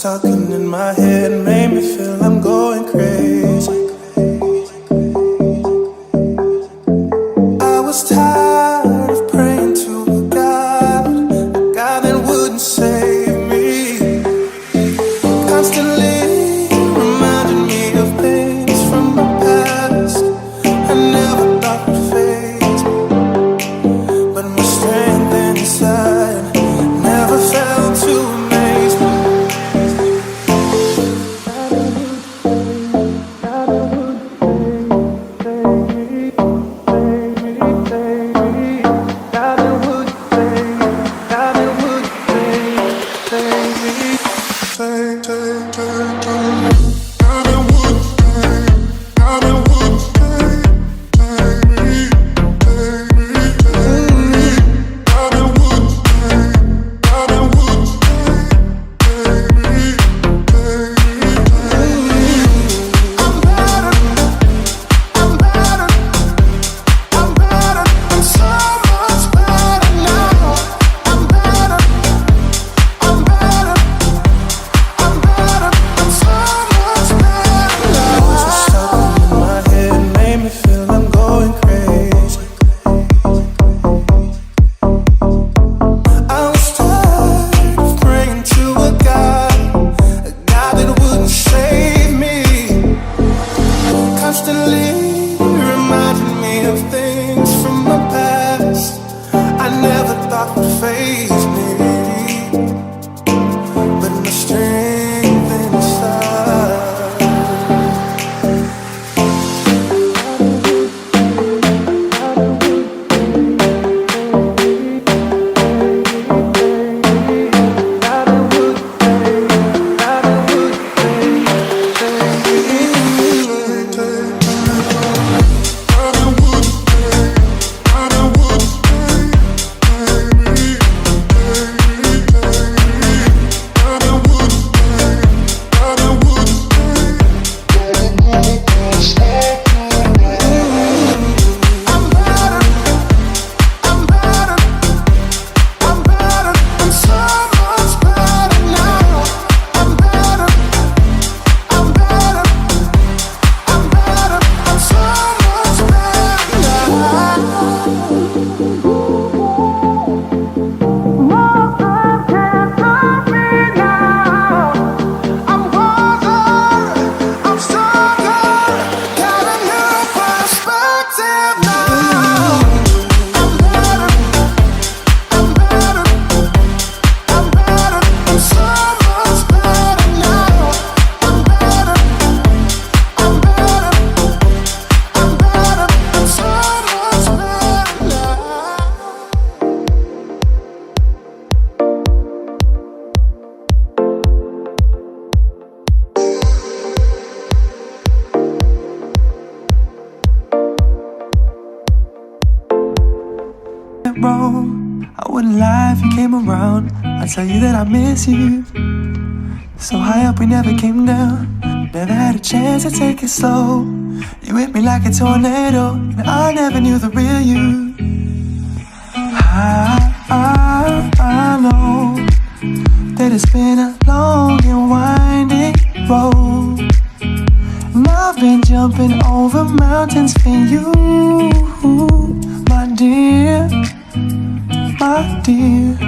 talking in my head made me feel I'm going crazy. I was tired of praying to a God that wouldn't save me. Constantly reminding me of things from my past I never thought would phase me. But my strength inside never failed to amaze me. Tell you that I miss you. So high up we never came down. Never had a chance to take it slow. You hit me like a tornado, and I never knew the real you. I know that it's been a long and winding road, and I've been jumping over mountains for you, my dear, my dear.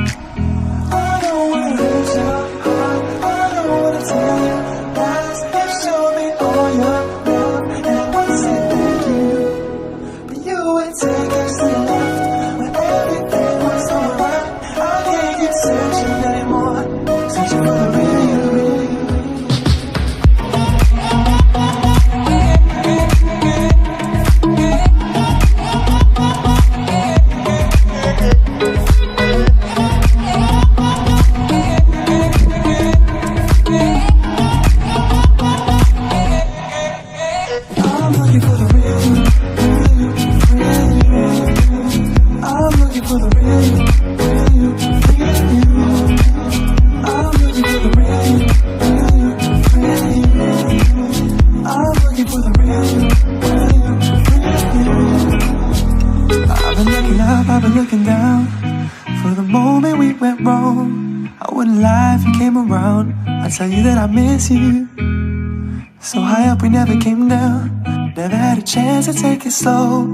I wouldn't lie if you came around. I'd tell you that I miss you. So high up we never came down. Never had a chance to take it slow.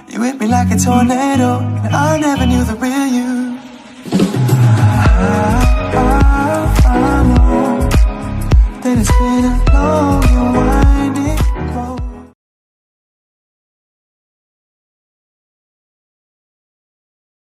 You hit me like a tornado, and I never knew the real you. I know that it's been a long